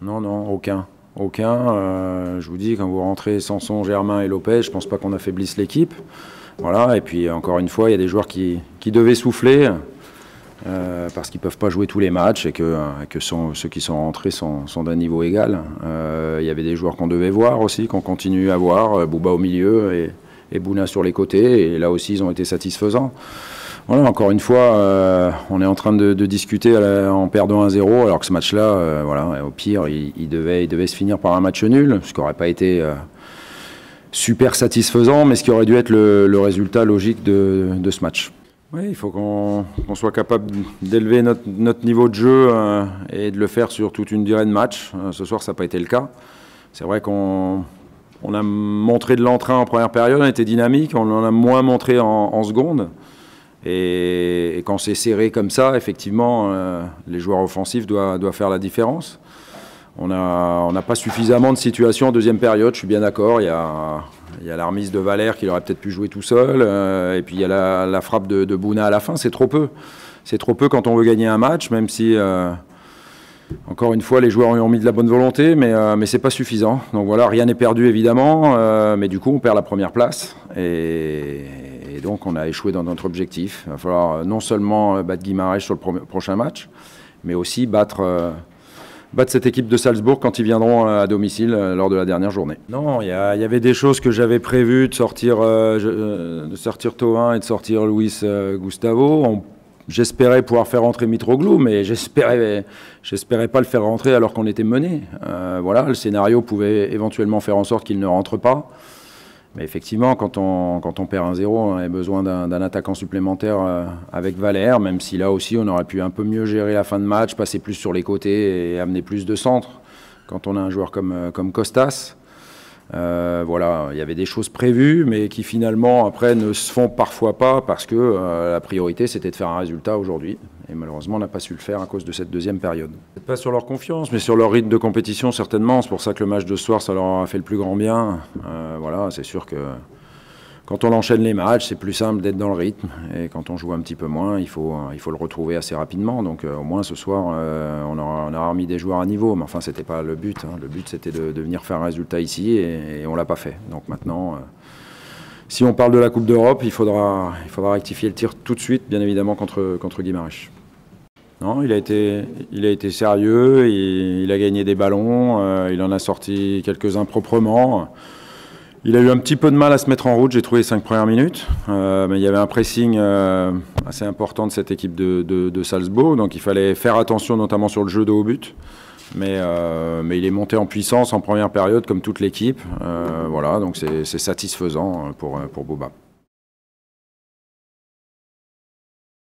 Non, non, aucun. Aucun. Je vous dis, quand vous rentrez Sanson, Germain et Lopez, je ne pense pas qu'on affaiblisse l'équipe. Voilà, et puis encore une fois, il y a des joueurs qui devaient souffler parce qu'ils ne peuvent pas jouer tous les matchs et que ceux qui sont rentrés sont d'un niveau égal. Il y avait des joueurs qu'on devait voir aussi, qu'on continue à voir, Bouba au milieu et Bouna sur les côtés, et là aussi ils ont été satisfaisants. Voilà, encore une fois, on est en train de discuter en perdant 1-0, alors que ce match-là, voilà, au pire, il devait se finir par un match nul, ce qui n'aurait pas été super satisfaisant, mais ce qui aurait dû être le résultat logique de ce match. Oui, il faut qu'on soit capable d'élever notre niveau de jeu et de le faire sur toute une durée de match. Ce soir, ça n'a pas été le cas. C'est vrai qu'on a montré de l'entrain en première période, on était dynamique, on en a moins montré en seconde. Et quand c'est serré comme ça, effectivement, les joueurs offensifs doivent faire la différence. On n'a pas suffisamment de situations en deuxième période, je suis bien d'accord. Il y a la remise de Valère qu'il aurait peut-être pu jouer tout seul. Et puis il y a la frappe de Bouna à la fin, c'est trop peu. C'est trop peu quand on veut gagner un match, même si, encore une fois, les joueurs ont mis de la bonne volonté, mais c'est pas suffisant. Donc voilà, rien n'est perdu évidemment, mais du coup on perd la première place. Et donc on a échoué dans notre objectif. Il va falloir non seulement battre Guimarães sur le prochain match, mais aussi battre cette équipe de Salzbourg quand ils viendront à domicile lors de la dernière journée. Non, il y avait des choses que j'avais prévues de sortir Thauvin et de sortir Luis Gustavo. J'espérais pouvoir faire rentrer Mitroglou, mais j'espérais pas le faire rentrer alors qu'on était mené. Voilà, le scénario pouvait éventuellement faire en sorte qu'il ne rentre pas. Mais effectivement, quand on perd 1-0, on avait besoin d'un attaquant supplémentaire avec Valère, même si là aussi on aurait pu un peu mieux gérer la fin de match, passer plus sur les côtés et amener plus de centres. Quand on a un joueur comme Costas, voilà, il y avait des choses prévues, mais qui finalement après ne se font parfois pas parce que la priorité c'était de faire un résultat aujourd'hui. Et malheureusement, on n'a pas su le faire à cause de cette deuxième période. Peut-être pas sur leur confiance, mais sur leur rythme de compétition, certainement. C'est pour ça que le match de ce soir, ça leur a fait le plus grand bien. Voilà, c'est sûr que quand on enchaîne les matchs, c'est plus simple d'être dans le rythme. Et quand on joue un petit peu moins, il faut le retrouver assez rapidement. Donc au moins ce soir, on aura remis des joueurs à niveau. Mais enfin, c'était pas le but. Hein. Le but, c'était de venir faire un résultat ici et on l'a pas fait. Donc maintenant... si on parle de la Coupe d'Europe, il faudra rectifier le tir tout de suite, bien évidemment, contre Guimarães. Non, il a été sérieux, il a gagné des ballons, il en a sorti quelques-uns proprement. Il a eu un petit peu de mal à se mettre en route, j'ai trouvé les 5 premières minutes. Mais il y avait un pressing assez important de cette équipe de Salzbourg, donc il fallait faire attention notamment sur le jeu de haut but. Mais il est monté en puissance en première période comme toute l'équipe. Voilà, donc c'est satisfaisant pour Bouba.